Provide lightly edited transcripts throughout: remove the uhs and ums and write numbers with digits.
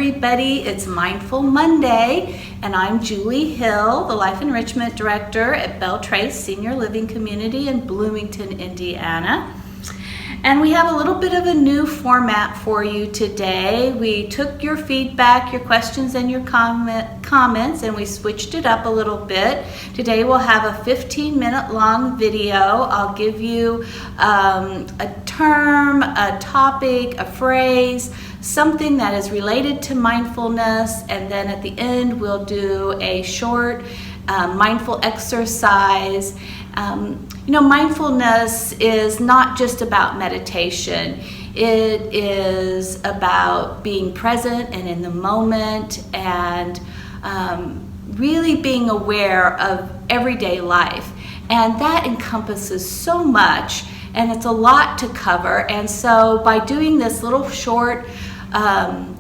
everybody. It's Mindful Monday, and I'm Julie Hill, the Life Enrichment Director at Beltrace Senior Living Community in Bloomington, Indiana. And we have a little bit of a new format for you today. We took your feedback, your questions, and your comments, and we switched it up a little bit. Today we'll have a 15-minute long video. I'll give you a term, a topic, a phrase, something that is related to mindfulness, and then at the end we'll do a short mindful exercise. Mindfulness is not just about meditation. It is about being present and in the moment and really being aware of everyday life. And that encompasses so much, and it's a lot to cover. And so by doing this little short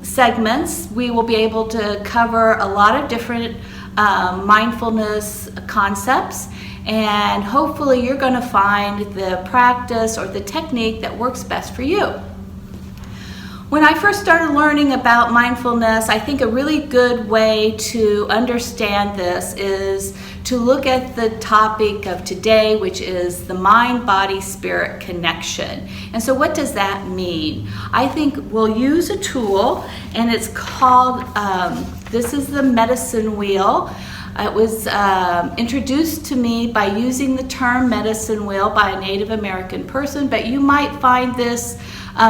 segments, we will be able to cover a lot of different mindfulness concepts, and hopefully you're going to find the practice or the technique that works best for you. When I first started learning about mindfulness, I think a really good way to understand this is to look at the topic of today, which is the mind-body-spirit connection. And so what does that mean? I think we'll use a tool, and it's called, this is the medicine wheel. It was introduced to me by using the term medicine wheel by a Native American person, but you might find this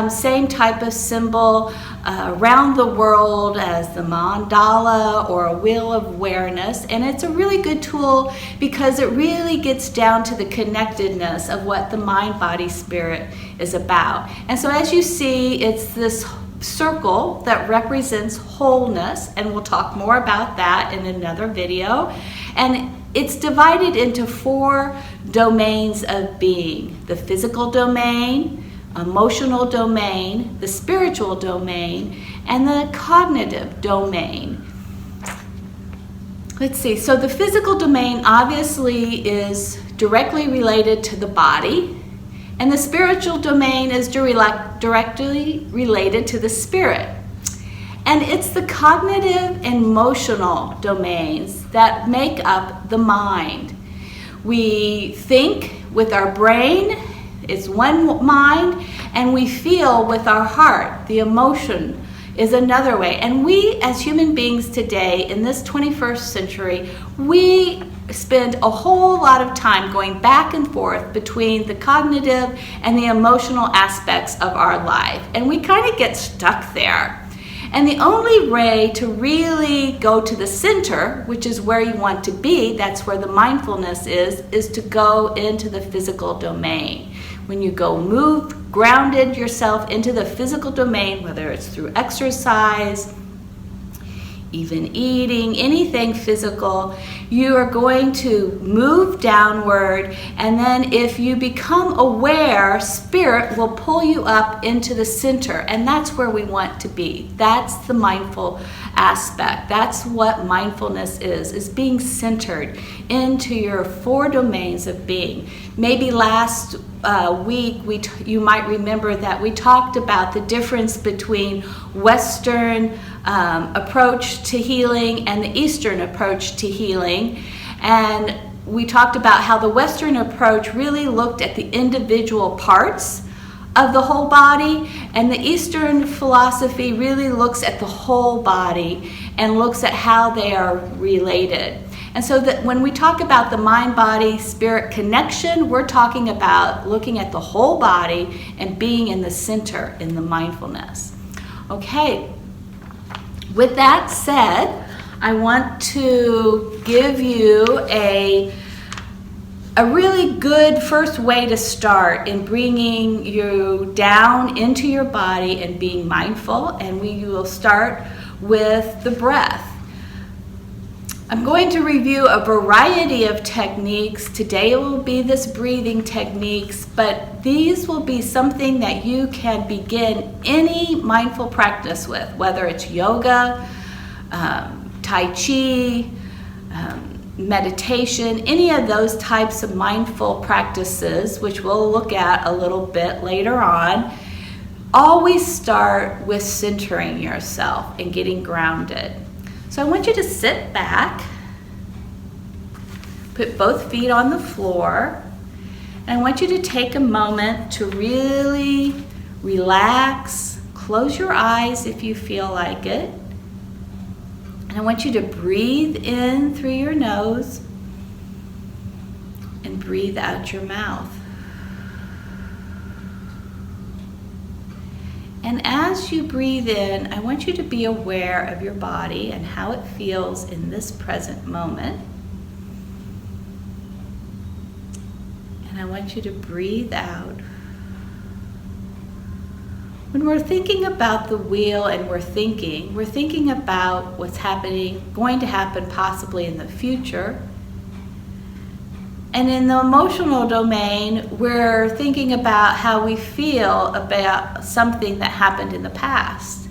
same type of symbol around the world as the mandala or a wheel of awareness. And it's a really good tool because it really gets down to the connectedness of what the mind, body, spirit is about. And so as you see, it's this circle that represents wholeness, and we'll talk more about that in another video. And it's divided into 4 domains of being: the physical domain, emotional domain, the spiritual domain, and the cognitive domain. Let's see, so the physical domain obviously is directly related to the body, and the spiritual domain is directly related to the spirit. And it's the cognitive and emotional domains that make up the mind. We think with our brain, it's one mind, and we feel with our heart. The emotion is another way. And we as human beings today in this 21st century, we spend a whole lot of time going back and forth between the cognitive and the emotional aspects of our life. And we kind of get stuck there. And the only way to really go to the center, which is where you want to be, that's where the mindfulness is to go into the physical domain. When you go grounded yourself into the physical domain, whether it's through exercise, even eating, anything physical, you are going to move downward, and then if you become aware, spirit will pull you up into the center, and that's where we want to be. That's the mindful aspect. That's what mindfulness is being centered into your 4 domains of being. Maybe last week you might remember that we talked about the difference between Western approach to healing and the Eastern approach to healing, and we talked about how the Western approach really looked at the individual parts of the whole body, and the Eastern philosophy really looks at the whole body and looks at how they are related. And so that when we talk about the mind-body-spirit connection, we're talking about looking at the whole body and being in the center in the mindfulness. Okay, with that said, I want to give you a really good first way to start in bringing you down into your body and being mindful, and we will start with the breath. I'm going to review a variety of techniques. Today it will be this breathing techniques, but these will be something that you can begin any mindful practice with, whether it's yoga, Tai Chi, meditation, any of those types of mindful practices, which we'll look at a little bit later on. always start with centering yourself and getting grounded. So I want you to sit back, put both feet on the floor, and I want you to take a moment to really relax. Close your eyes if you feel like it. And I want you to breathe in through your nose and breathe out your mouth. And as you breathe in, I want you to be aware of your body and how it feels in this present moment. And I want you to breathe out. When we're thinking about the wheel and we're thinking about what's happening, going to happen possibly in the future. And in the emotional domain, we're thinking about how we feel about something that happened in the past.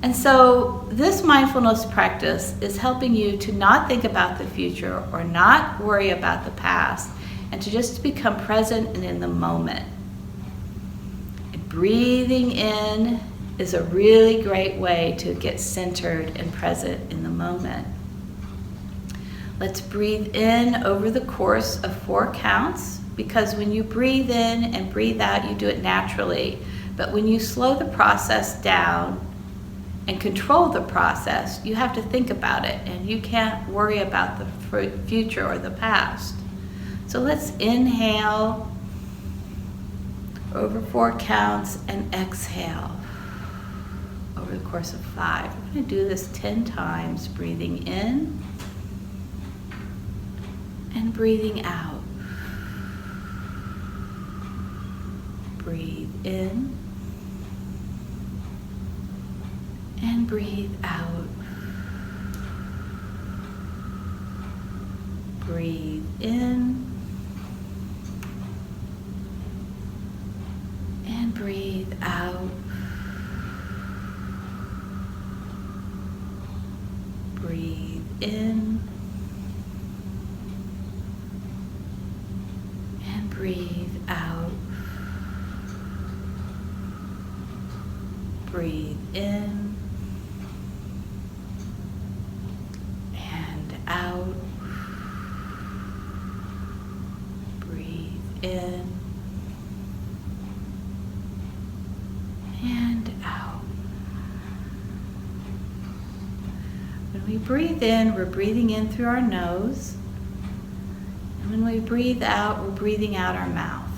And so this mindfulness practice is helping you to not think about the future or not worry about the past, and to just become present and in the moment. And breathing in is a really great way to get centered and present in the moment. Let's breathe in over the course of 4 counts, because when you breathe in and breathe out, you do it naturally. But when you slow the process down and control the process, you have to think about it, and you can't worry about the future or the past. So let's inhale over 4 counts and exhale over the course of 5. We're going to do this 10 times, breathing in and breathing out. Breathe in and breathe out. Breathe in and breathe out. Breathe in and breathe out. Breathe in and out. Breathe in and out. When we breathe in, we're breathing in through our nose. And when we breathe out, we're breathing out our mouth.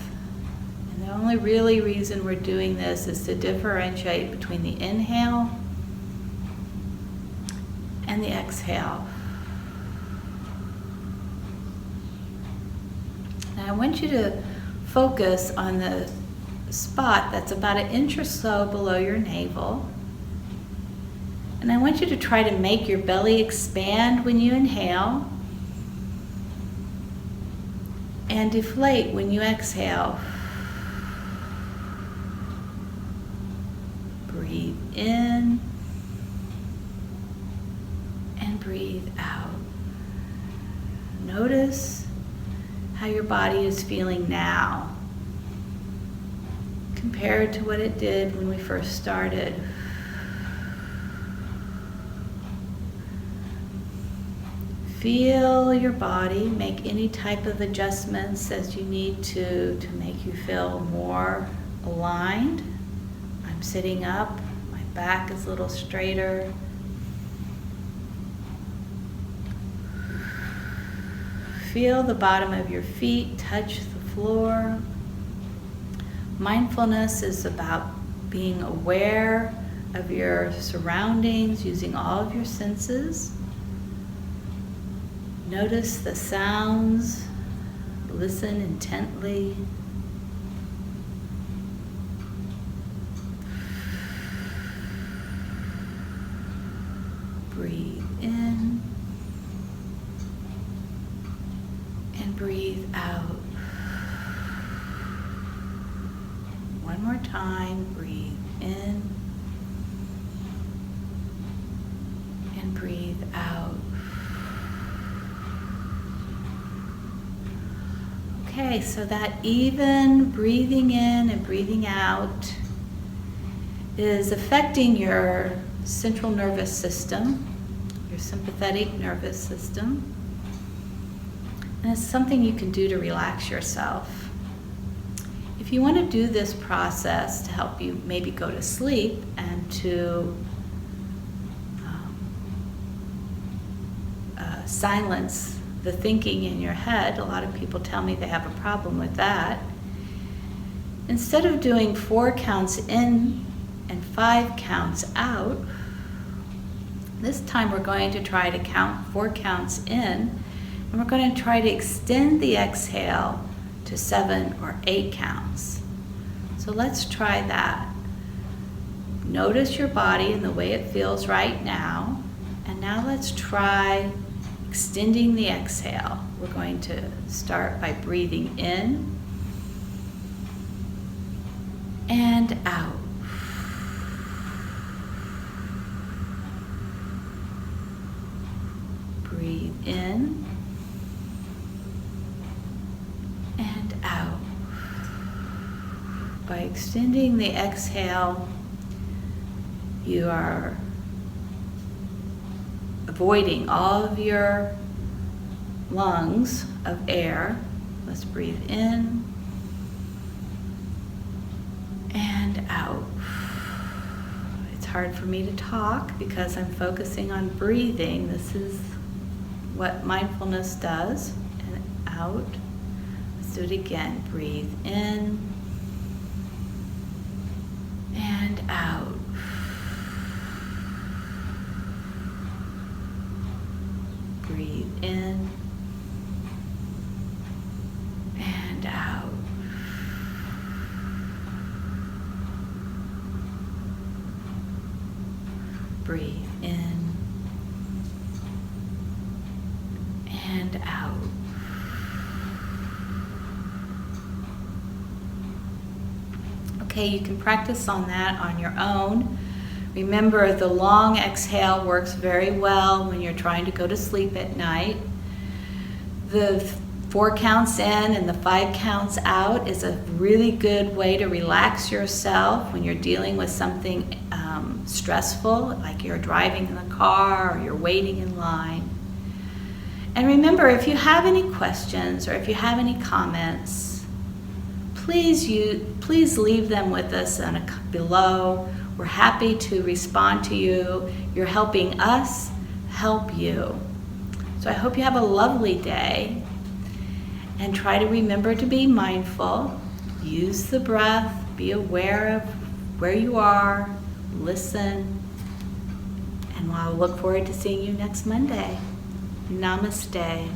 And the only really reason we're doing this is to differentiate between the inhale and the exhale. Now I want you to focus on the spot that's about 1 inch or so below your navel. And I want you to try to make your belly expand when you inhale and deflate when you exhale. Breathe in and breathe out. Notice how your body is feeling now compared to what it did when we first started. Feel your body, make any type of adjustments as you need to make you feel more aligned. I'm sitting up, my back is a little straighter. Feel the bottom of your feet touch the floor. Mindfulness is about being aware of your surroundings, using all of your senses. Notice the sounds, listen intently. Breathe in and breathe out. One more time, breathe in and breathe out. Okay, so that even breathing in and breathing out is affecting your central nervous system, your sympathetic nervous system. And it's something you can do to relax yourself. If you want to do this process to help you maybe go to sleep and to silence the thinking in your head, a lot of people tell me they have a problem with that. Instead of doing 4 counts in and 5 counts out, this time we're going to try to count 4 counts in, and we're going to try to extend the exhale to 7 or 8 counts. So let's try that. Notice your body and the way it feels right now. And now let's try extending the exhale. We're going to start by breathing in and out. Breathe in and out. By extending the exhale, you are avoiding all of your lungs of air. Let's breathe in and out. It's hard for me to talk because I'm focusing on breathing. This is what mindfulness does. And out. Let's do it again. Breathe in and out. Breathe in and out. Breathe in and out. Okay, you can practice on that on your own. Remember, the long exhale works very well when you're trying to go to sleep at night. The 4 counts in and the 5 counts out is a really good way to relax yourself when you're dealing with something stressful, like you're driving in the car or you're waiting in line. And remember, if you have any questions or if you have any comments, please leave them with us below. We're happy to respond to you. You're helping us help you. So I hope you have a lovely day, and try to remember to be mindful. Use the breath. Be aware of where you are. Listen. And I'll look forward to seeing you next Monday. Namaste.